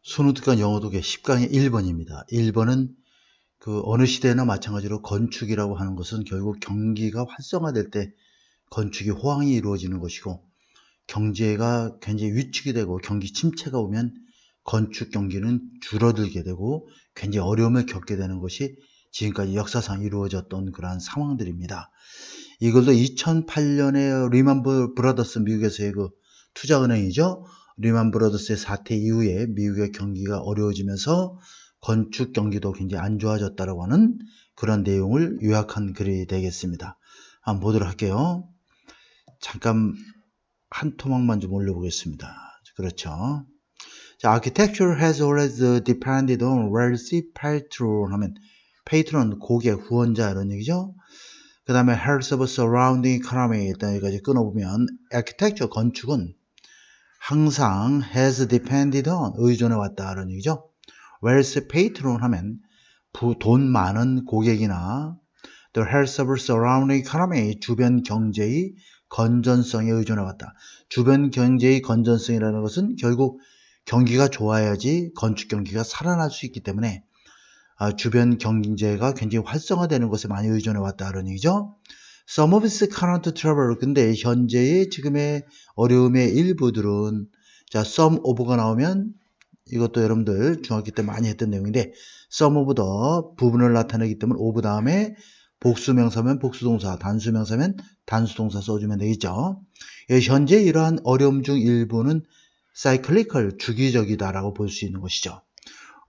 순우특강 영어독의 10강의 1번입니다. 1번은 그 어느 시대나 마찬가지로 건축이라고 하는 것은 결국 경기가 활성화될 때 건축이 호황이 이루어지는 것이고, 경제가 굉장히 위축이 되고 경기 침체가 오면 건축 경기는 줄어들게 되고 굉장히 어려움을 겪게 되는 것이 지금까지 역사상 이루어졌던 그러한 상황들입니다. 이걸도 2008년에 리만 브라더스, 미국에서의 그 투자은행이죠. 리만 브라더스의 사태 이후에 미국의 경기가 어려워지면서 건축 경기도 굉장히 안 좋아졌다라고 하는 그런 내용을 요약한 글이 되겠습니다. 한번 보도록 할게요. 잠깐 한 토막만 좀 올려보겠습니다. 그렇죠. 자, architecture has always depended on wealthy patron 하면 patron 고객, 후원자 이런 얘기죠. 그 다음에 health of surrounding economy 일단 여기까지 끊어보면 architecture 건축은 항상 has depended on 의존해 왔다 이런 얘기죠. wealthy patron 하면 돈 많은 고객이나 the health of surrounding economy 주변 경제의 건전성에 의존해 왔다. 주변 경제의 건전성이라는 것은 결국 경기가 좋아야지 건축 경기가 살아날 수 있기 때문에 주변 경제가 굉장히 활성화되는 것에 많이 의존해 왔다 그런 얘기죠. Some of its current trouble 근데 현재의 지금의 어려움의 일부들은 자 some of가 나오면 이것도 여러분들 중학교 때 많이 했던 내용인데 some of the 부분을 나타내기 때문에 of 다음에 복수명사면 복수동사, 단수명사면 단수동사 써주면 되겠죠. 현재 이러한 어려움 중 일부는 cyclical, 주기적이다라고 볼 수 있는 것이죠.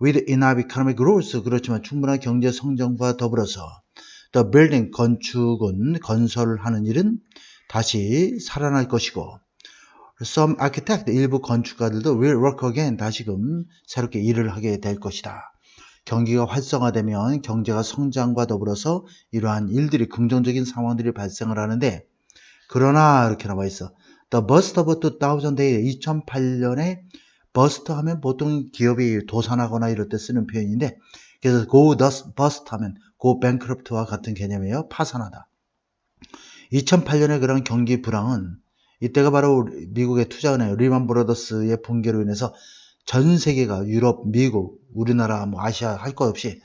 With enough economic growth, 그렇지만 충분한 경제 성장과 더불어서 the building, 건축은 건설하는 일은 다시 살아날 것이고 some architect, 일부 건축가들도 will work again, 다시금 새롭게 일을 하게 될 것이다. 경기가 활성화되면 경제가 성장과 더불어서 이러한 일들이 긍정적인 상황들이 발생을 하는데 그러나 이렇게 나와 있어. The bust of 2008, 2008년에 bust 하면 보통 기업이 도산하거나 이럴 때 쓰는 표현인데 그래서 go bust 하면 go bankrupt와 같은 개념이에요. 파산하다. 2008년에 그런 경기 불황은 이때가 바로 미국의 투자은행 리만 브라더스의 붕괴로 인해서 전 세계가 유럽, 미국, 우리나라, 뭐 아시아 할 것 없이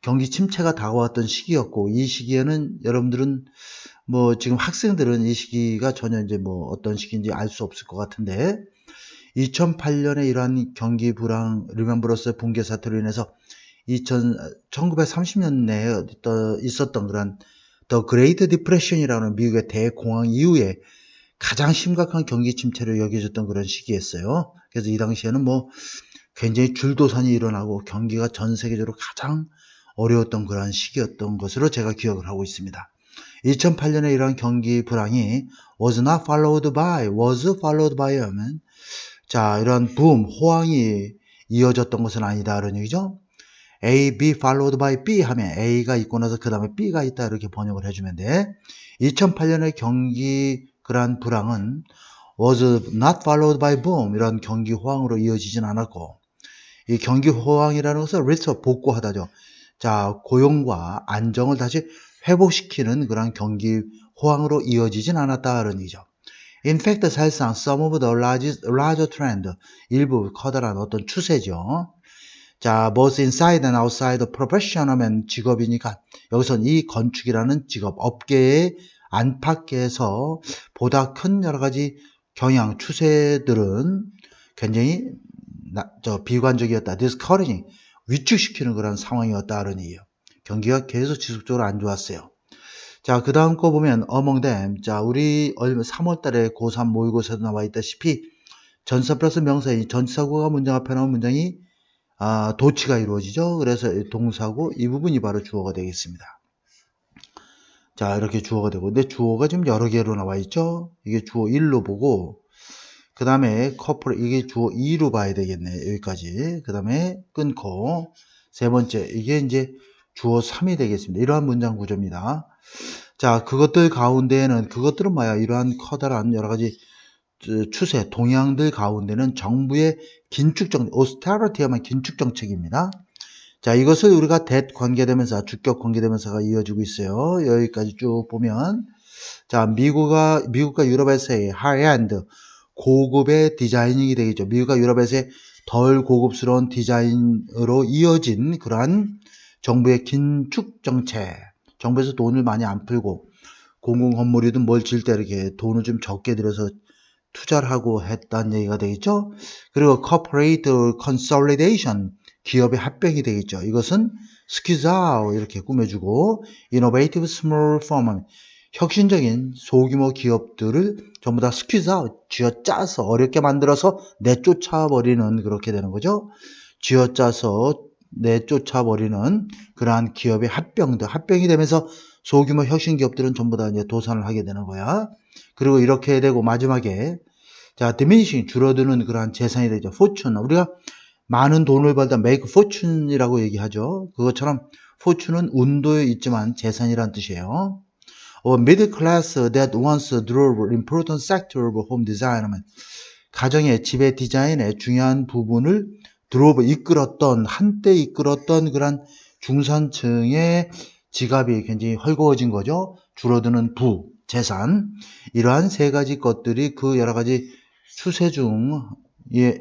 경기 침체가 다가왔던 시기였고 이 시기에는 여러분들은 뭐 지금 학생들은 이 시기가 전혀 이제 뭐 어떤 시기인지 알 수 없을 것 같은데 2008년에 이러한 경기 불황 리만 브라더스 붕괴 사태로 인해서 1930년대에 있었던 그런 The Great Depression이라는 미국의 대공황 이후에 가장 심각한 경기 침체로 여겨졌던 그런 시기였어요. 그래서 이 당시에는 뭐 굉장히 줄도산이 일어나고 경기가 전 세계적으로 가장 어려웠던 그런 시기였던 것으로 제가 기억을 하고 있습니다. 2008년에 이러한 경기 불황이 was followed by 하면 자 이런 붐, 호황이 이어졌던 것은 아니다 이런 얘기죠. A, B followed by B 하면 A가 있고 나서 그 다음에 B가 있다 이렇게 번역을 해주면 돼. 2008년의 경기 그러한 불황은 was not followed by boom 이런 경기 호황으로 이어지진 않았고 이 경기 호황이라는 것은 restore 복구하다죠. 자 고용과 안정을 다시 회복시키는 그런 경기 호황으로 이어지진 않았다는 얘기죠. In fact 사실상 some of the larger trend 일부 커다란 어떤 추세죠. 자, both inside and outside profession 하면 직업이니까 여기선 이 건축이라는 직업, 업계의 안팎에서 보다 큰 여러 가지 경향, 추세들은 굉장히 비관적이었다. discouraging, 위축시키는 그런 상황이었다는 얘기예요. 경기가 계속 지속적으로 안 좋았어요. 자, 그 다음 거 보면 among them. 자, 우리 3월 달에 고3 모의고사에도 나와 있다시피 전치사 플러스 명사인 전치사구가 문장 앞에 나온 문장이 도치가 이루어지죠. 그래서 동사고 이 부분이 바로 주어가 되겠습니다. 자, 이렇게 주어가 되고 근데 주어가 지금 여러 개로 나와 있죠. 이게 주어 1로 보고 그 다음에 커플 이게 주어 2로 봐야 되겠네. 여기까지. 그 다음에 끊고 세 번째 이게 이제 주어 3이 되겠습니다. 이러한 문장 구조입니다. 자, 그것들 가운데에는 그것들은 뭐야? 이러한 커다란 여러 가지 추세, 동향들 가운데는 정부의 긴축정책, austerity 하면 긴축정책입니다. 자, 이것을 우리가 that 관계대명사, 주격 관계대명사가 이어지고 있어요. 여기까지 쭉 보면 자, 미국과 유럽에서의 하이엔드, 고급의 디자이닝이 되겠죠. 미국과 유럽에서의 덜 고급스러운 디자인으로 이어진 그러한 정부의 긴축 정책. 정부에서 돈을 많이 안 풀고 공공 건물이든 뭘 질 때 이렇게 돈을 좀 적게 들여서 투자를 하고 했다는 얘기가 되겠죠. 그리고 corporate consolidation, 기업의 합병이 되겠죠. 이것은 squeeze out 이렇게 꾸며주고 innovative small firm, 혁신적인 소규모 기업들을 전부 다 squeeze out, 쥐어짜서 어렵게 만들어서 내쫓아버리는 그렇게 되는 거죠. 쥐어짜서 내쫓아버리는 그러한 기업의 합병이 되면서 소규모 혁신 기업들은 전부 다 이제 도산을 하게 되는 거야. 그리고 이렇게 되고 마지막에 자, diminishing 줄어드는 그러한 재산이 되죠. fortune. 우리가 많은 돈을 벌다 make fortune이라고 얘기하죠. 그것처럼 fortune은 운도에 있지만 재산이란 뜻이에요. middle class that once drove important sector of home design. 가정의 집의 디자인의 중요한 부분을 drove 이끌었던 한때 이끌었던 그런 중산층의 지갑이 굉장히 헐거워진 거죠. 줄어드는 재산. 이러한 세 가지 것들이 그 여러 가지 추세 중에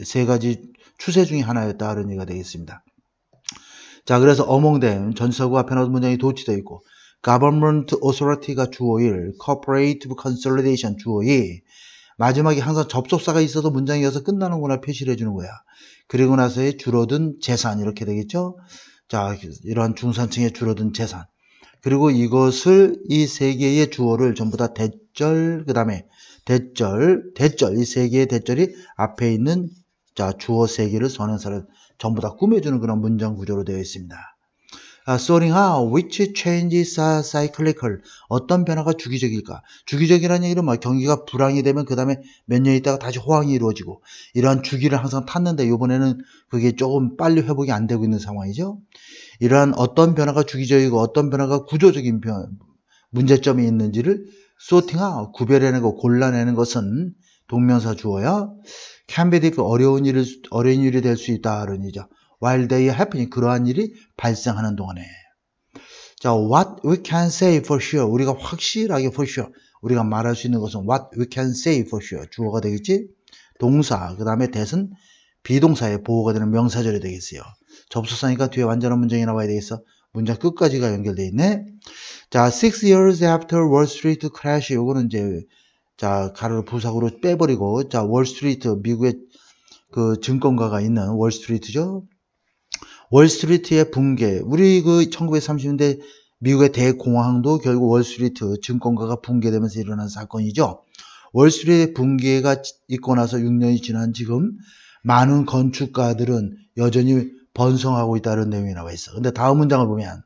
세 가지 추세 중에 하나였다 이런 얘기가 되겠습니다. 자, 그래서 among them 전치사구 앞에 나온 문장이 도치되어 있고 government authority가 주어 1, cooperative consolidation 주어 2. 마지막에 항상 접속사가 있어도 문장이 이어서 끝나는구나 표시를 해주는 거야. 그리고 나서의 줄어든 재산 이렇게 되겠죠. 자, 이러한 중산층의 줄어든 재산. 그리고 이것을 이 세 개의 주어를 전부 다 대절, 그 다음에 대절, 이 세 개의 대절이 앞에 있는 자 주어 세 개를 선행사를 전부 다 꾸며주는 그런 문장 구조로 되어 있습니다. Sorting out which changes are cyclical. 어떤 변화가 주기적일까? 주기적이라는 얘기는 뭐 경기가 불황이 되면 그 다음에 몇 년 있다가 다시 호황이 이루어지고 이러한 주기를 항상 탔는데 이번에는 그게 조금 빨리 회복이 안 되고 있는 상황이죠. 이러한 어떤 변화가 주기적이고 어떤 변화가 구조적인 문제점이 있는지를 sorting out, 구별해내고 골라내는 것은 동명사 주어야 can be difficult, 어려운 일이 될 수 있다 이런 얘기죠. While they are happening, 그러한 일이 발생하는 동안에. 자, what we can say for sure, 우리가 확실하게 for sure, 우리가 말할 수 있는 것은 what we can say for sure, 주어가 되겠지. 동사, 그 다음에 that은 비동사의 보호가 되는 명사절이 되겠어요. 접속사니까 뒤에 완전한 문장이 나와야 되겠어. 문장 끝까지가 연결되어 있네. 자, 6 years after Wall Street crash, 요거는 이제 자 가로를 부사구로 빼버리고 자 월스트리트 미국의 그 증권가가 있는 월스트리트죠. 월스트리트의 붕괴. 우리 그 1930년대 미국의 대공황도 결국 월스트리트 증권가가 붕괴되면서 일어난 사건이죠. 월스트리트 붕괴가 있고 나서 6년이 지난 지금 많은 건축가들은 여전히 번성하고 있다는 내용이 나와 있어. 근데 다음 문장을 보면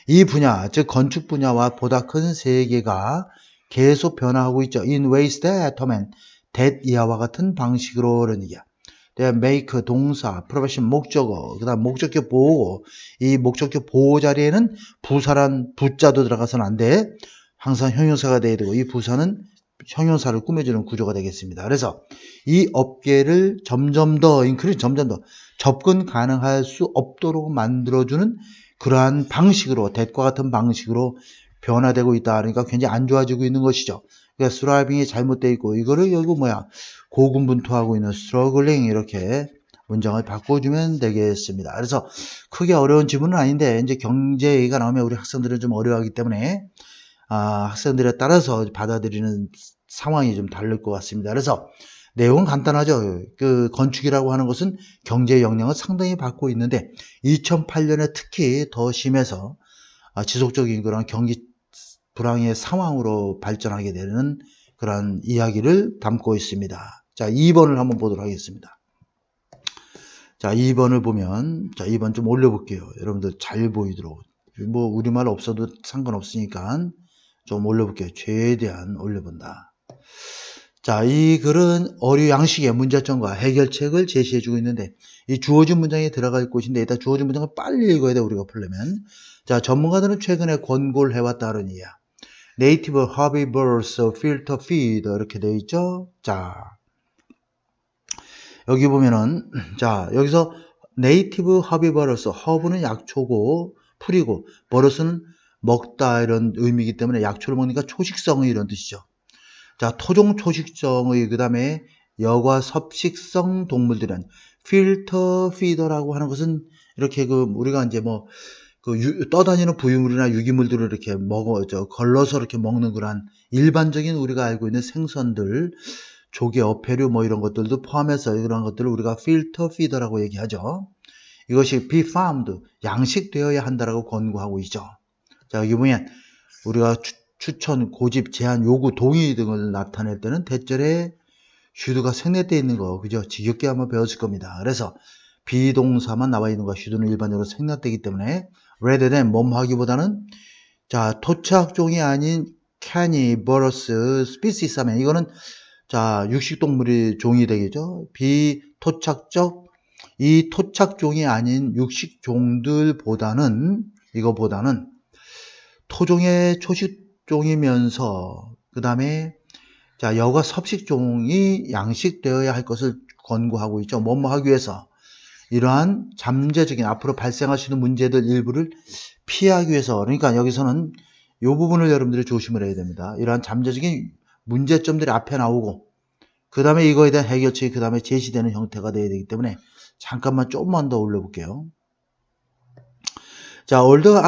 이 분야, 즉 건축 분야와 보다 큰 세계가 계속 변화하고 있죠. In ways that determine that 이하와 같은 방식으로 그런 얘기야. make 동사, profession 목적어, 그 다음 목적격 보호. 이 목적격 보호 자리에는 부사란 부자도 들어가서는 안 돼. 항상 형용사가 돼야 되고 이 부사는 형용사를 꾸며주는 구조가 되겠습니다. 그래서 이 업계를 점점 더 접근 가능할 수 없도록 만들어주는 그러한 방식으로 that과 같은 방식으로 변화되고 있다. 그러니까 굉장히 안 좋아지고 있는 것이죠. 그러니까 스트라이빙이 잘못되어 있고 이거를 결국 고군분투하고 있는 struggling 이렇게 문장을 바꿔주면 되겠습니다. 그래서 크게 어려운 지문은 아닌데 이제 경제 얘기가 나오면 우리 학생들은 좀 어려워하기 때문에 학생들에 따라서 받아들이는 상황이 좀 다를 것 같습니다. 그래서 내용은 간단하죠. 그 건축이라고 하는 것은 경제 영향을 상당히 받고 있는데 2008년에 특히 더 심해서 지속적인 그런 경기 불황의 상황으로 발전하게 되는 그런 이야기를 담고 있습니다. 자, 2번을 한번 보도록 하겠습니다. 자, 2번을 보면, 자, 2번 좀 올려볼게요. 여러분들 잘 보이도록. 뭐, 우리말 없어도 상관없으니까 좀 올려볼게요. 최대한 올려본다. 자, 이 글은 어류 양식의 문제점과 해결책을 제시해주고 있는데, 이 주어진 문장에 들어갈 곳인데, 일단 주어진 문장을 빨리 읽어야 돼, 우리가 풀려면. 자, 전문가들은 최근에 권고를 해왔다는 이야. 네이티브 허비버스 필터 피드 이렇게 되어 있죠. 자, 여기 보면은 자 여기서 네이티브 허비버스, 허브는 약초고 풀이고 버러스는 먹다 이런 의미이기 때문에 약초를 먹으니까 초식성의 이런 뜻이죠. 자, 토종 초식성의 그 다음에 여과 섭식성 동물들은 필터 피더라고 하는 것은 이렇게 우리가 이제 떠다니는 부유물이나 유기물들을 이렇게 걸러서 이렇게 먹는 그런 일반적인 우리가 알고 있는 생선들, 조개, 어패류 이런 것들도 포함해서 이런 것들을 우리가 필터 피더라고 얘기하죠. 이것이 be farmed, 양식되어야 한다라고 권고하고 있죠. 자, 여기 보면 우리가 추천, 고집, 제한, 요구, 동의 등을 나타낼 때는 대절에 should가 생략되어 있는 거, 그죠? 지겹게 한번 배웠을 겁니다. 그래서 비동사만 나와 있는 거, should는 일반적으로 생략되기 때문에 rather than 하기보다는 자, 토착종이 아닌 carnivorous species 하면 이거는 자, 육식동물이 종이 되겠죠. 비토착적 이 토착종이 아닌 육식종들보다는 이거보다는 토종의 초식종이면서 그 다음에 자, 여과 섭식종이 양식되어야 할 것을 권고하고 있죠. 하기 위해서 이러한 잠재적인 앞으로 발생할 수 있는 문제들 일부를 피하기 위해서, 그러니까 여기서는 이 부분을 여러분들이 조심을 해야 됩니다. 이러한 잠재적인 문제점들이 앞에 나오고 그 다음에 이거에 대한 해결책이 그 다음에 제시되는 형태가 되어야 되기 때문에 잠깐만 조금만 더 올려볼게요. 자, older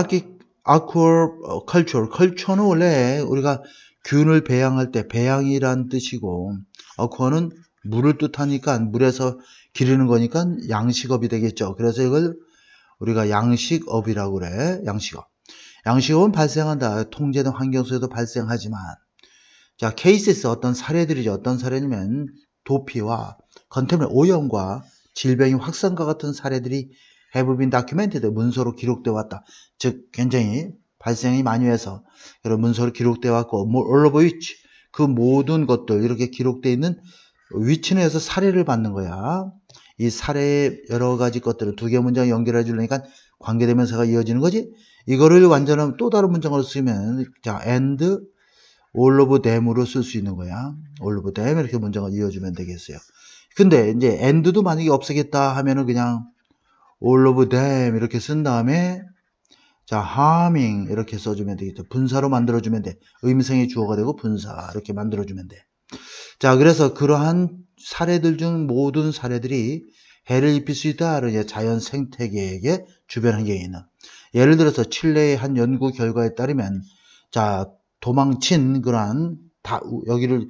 aquaculture, 컬처는 원래 우리가 균을 배양할 때 배양이란 뜻이고 aqua는 물을 뜻하니까 물에서 기르는 거니까 양식업이 되겠죠. 그래서 이걸 우리가 양식업이라고 그래. 양식업은 발생한다. 통제된 환경 속에도 발생하지만 자, 케이스에서 어떤 사례들이죠. 어떤 사례냐면 도피와 컨테미넌 오염과 질병의 확산과 같은 사례들이 have been documented, 문서로 기록되어 왔다. 즉 굉장히 발생이 많이 해서 여러 문서로 기록되어 왔고 all of which, 그 모든 것들 이렇게 기록되어 있는 위치에 서 사례를 받는 거야. 이 사례의 여러 가지 것들을 두 개 문장 연결해 주려니까 관계대명사가 이어지는 거지. 이거를 완전한 또 다른 문장으로 쓰면 자, and all of them으로 쓸 수 있는 거야. all of them 이렇게 문장을 이어주면 되겠어요. 근데 이제 and도 만약에 없애겠다 하면은 그냥 all of them 이렇게 쓴 다음에 자, harming 이렇게 써주면 되겠죠. 분사로 만들어주면 돼. 의미성이 주어가 되고 분사 이렇게 만들어주면 돼. 자, 그래서 그러한 사례들 중 모든 사례들이 해를 입힐 수 있다. 자연 생태계에게 주변 환경에 있는. 예를 들어서 칠레의 한 연구 결과에 따르면 자, 도망친 그러한 여기를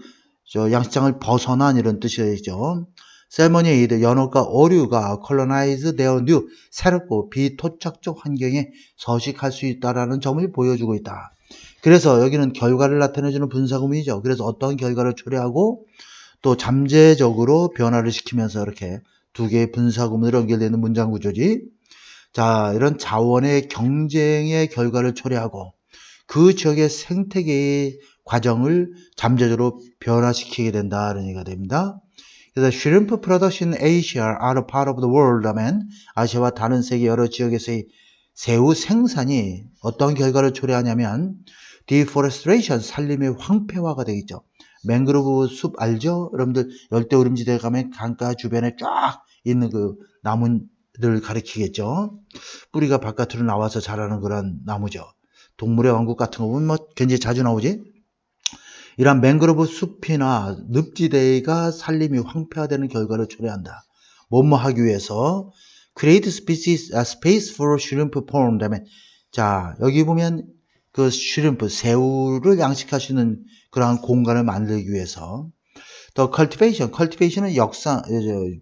양식장을 벗어난 이런 뜻이죠. 셀머니에이드 연어과 어류가 colonize their new 새롭고 비토착적 환경에 서식할 수 있다라는 점을 보여주고 있다. 그래서 여기는 결과를 나타내주는 분사구문이죠. 그래서 어떤 결과를 초래하고 또 잠재적으로 변화를 시키면서 이렇게 두 개의 분사구문으로 연결되는 문장 구조지. 자, 이런 자원의 경쟁의 결과를 초래하고 그 지역의 생태계의 과정을 잠재적으로 변화시키게 된다는 얘기가 됩니다. 그래서 shrimp production in Asia are part of the world 하면 아시아와 다른 세계 여러 지역에서의 새우 생산이 어떤 결과를 초래하냐면 deforestation, 산림의 황폐화가 되겠죠. 맹그로브 숲 알죠? 여러분들 열대우림지대에 가면 강가 주변에 쫙 있는 그 나무들 가리키겠죠. 뿌리가 바깥으로 나와서 자라는 그런 나무죠. 동물의 왕국 같은 거 보면 굉장히 자주 나오지. 이러한 맹그로브 숲이나 늪지대가 산림이 황폐화되는 결과를 초래한다. 하기 위해서 create space for shrimp pond. 그다음에 자, 여기 보면 그 shrimp, 새우를 양식하시는 그러한 공간을 만들기 위해서 더 cultivation은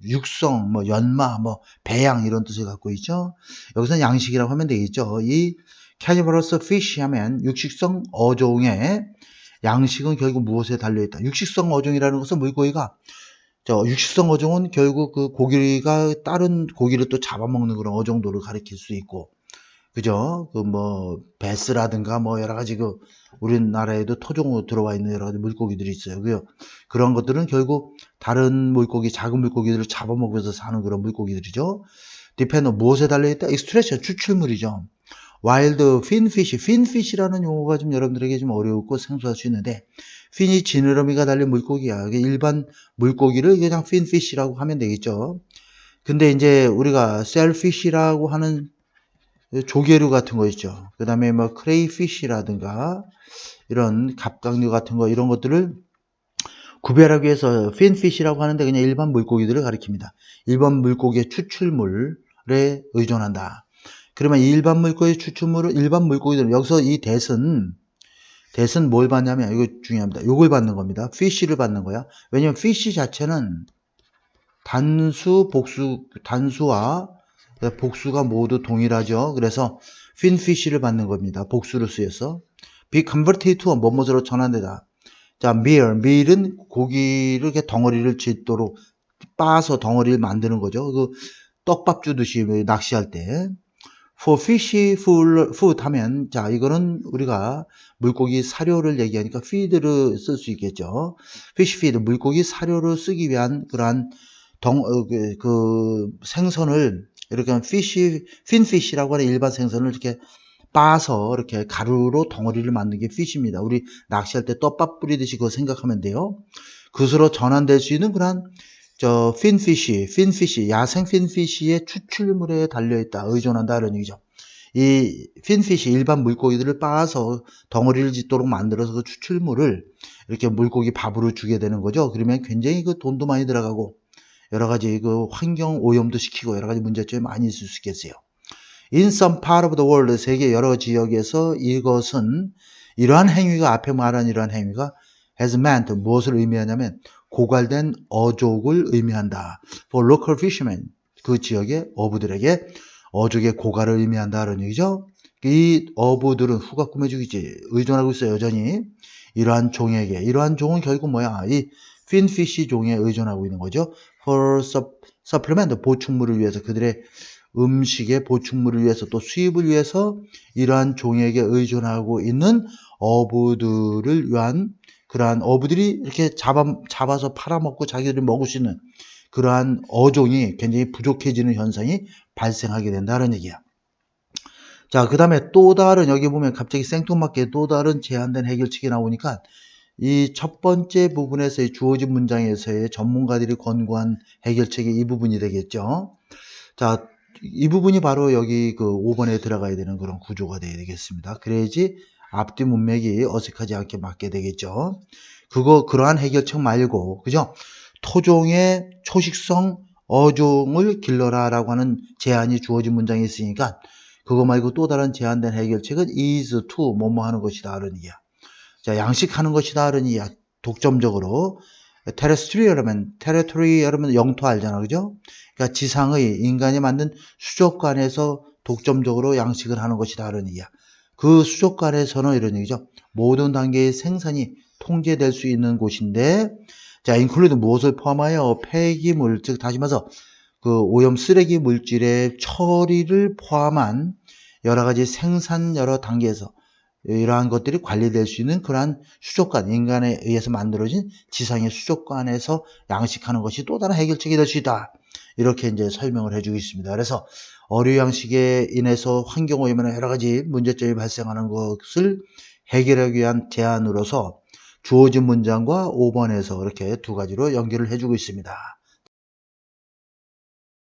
육성, 연마, 배양 이런 뜻을 갖고 있죠. 여기서는 양식이라고 하면 되겠죠. 이 carnivorous fish 하면 육식성 어종의 양식은 결국 무엇에 달려있다. 육식성 어종이라는 것은 물고기가 육식성 어종은 결국 그 고기가 다른 고기를 또 잡아먹는 그런 어종도를 가리킬 수 있고, 그죠? 베스라든가 여러 가지 우리나라에도 토종으로 들어와 있는 여러 가지 물고기들이 있어요. 그런 것들은 결국 다른 물고기, 작은 물고기들을 잡아먹으면서 사는 그런 물고기들이죠. 디펜더 무엇에 달려있다? 익스트레션, 추출물이죠. 와일드 핀피시라는 용어가 좀 여러분들에게 좀 어렵고 생소할 수 있는데, 핀이 지느러미가 달린 물고기야. 일반 물고기를 그냥 핀피시라고 하면 되겠죠. 근데 이제 우리가 셀피시라고 하는 조개류 같은 거 있죠. 그 다음에 크레이피시라든가 이런 갑각류 같은 거 이런 것들을 구별하기 위해서 finfish라고 하는데 그냥 일반 물고기들을 가리킵니다. 일반 물고기의 추출물에 의존한다. 그러면 일반 물고기의 추출물을 일반 물고기들 여기서 이 대은 뭘 받냐면 이거 중요합니다. 이걸 받는 겁니다. fish를 받는 거야. 왜냐면 fish 자체는 단수와 복수가 모두 동일하죠. 그래서 finfish를 받는 겁니다. 복수를 쓰여서 be converted to 뭐뭐로 전환되다. 자, meal은 고기를 이렇게 덩어리를 짓도록 빻아서 덩어리를 만드는 거죠. 그 떡밥 주듯이 낚시할 때. for fish food 하면 자, 이거는 우리가 물고기 사료를 얘기하니까 feed를 쓸 수 있겠죠. fish feed 물고기 사료를 쓰기 위한 그러한 그 생선을 이렇게 finfish라고 하는 일반 생선을 이렇게 빻아서 이렇게 가루로 덩어리를 만든 게 fish입니다. 우리 낚시할 때 떡밥 뿌리듯이 그거 생각하면 돼요. 그것으로 전환될 수 있는 그런 finfish, 야생 finfish의 추출물에 달려있다, 의존한다 이런 얘기죠. 이 finfish 일반 물고기들을 빻아서 덩어리를 짓도록 만들어서 그 추출물을 이렇게 물고기 밥으로 주게 되는 거죠. 그러면 굉장히 그 돈도 많이 들어가고 여러 가지 그 환경 오염도 시키고 여러 가지 문제점이 많이 있을 수 있겠어요. In some part of the world, 세계 여러 지역에서 이것은 이러한 행위가 앞에 말한 이러한 행위가 has meant 무엇을 의미하냐면 고갈된 어족을 의미한다. For local fishermen, 그 지역의 어부들에게 어족의 고갈을 의미한다는 얘기죠. 이 어부들은 후가 꾸며주겠지 의존하고 있어요. 여전히 이러한 종에게. 이러한 종은 결국 뭐야? 이 finfish 종에 의존하고 있는 거죠. For supplement, 보충물을 위해서 그들의 음식의 보충물을 위해서 또 수입을 위해서 이러한 종에게 의존하고 있는 어부들을 위한 그러한 어부들이 이렇게 잡아서 팔아먹고 자기들이 먹을 수 있는 그러한 어종이 굉장히 부족해지는 현상이 발생하게 된다는 얘기야. 자, 그 다음에 또 다른 여기 보면 갑자기 생뚱맞게 또 다른 제한된 해결책이 나오니까 이 첫 번째 부분에서의 주어진 문장에서의 전문가들이 권고한 해결책이 이 부분이 되겠죠. 자, 이 부분이 바로 여기 그 5번에 들어가야 되는 그런 구조가 되어야 되겠습니다. 그래야지 앞뒤 문맥이 어색하지 않게 맞게 되겠죠. 그러한 해결책 말고, 그죠? 토종의 초식성 어종을 길러라 라고 하는 제한이 주어진 문장이 있으니까 그거 말고 또 다른 제한된 해결책은 is to 뭐뭐 하는 것이다 라는 얘기야. 자, 양식하는 것이다 라는 얘기야. 독점적으로. 테레토리얼하면 영토 알잖아, 그죠? 그러니까 지상의 인간이 만든 수족관에서 독점적으로 양식을 하는 것이다 라는 얘기야. 그 수족관에서는 이런 얘기죠. 모든 단계의 생산이 통제될 수 있는 곳인데, 자, include 무엇을 포함하여 폐기물, 즉 다시 말해서 그 오염 쓰레기 물질의 처리를 포함한 여러 가지 생산 여러 단계에서 이러한 것들이 관리될 수 있는 그러한 수족관, 인간에 의해서 만들어진 지상의 수족관에서 양식하는 것이 또 다른 해결책이 될 수 있다. 이렇게 이제 설명을 해주고 있습니다. 그래서 어류 양식에 인해서 환경오염이나 여러 가지 문제점이 발생하는 것을 해결하기 위한 제안으로서 주어진 문장과 5번에서 이렇게 두 가지로 연결을 해주고 있습니다.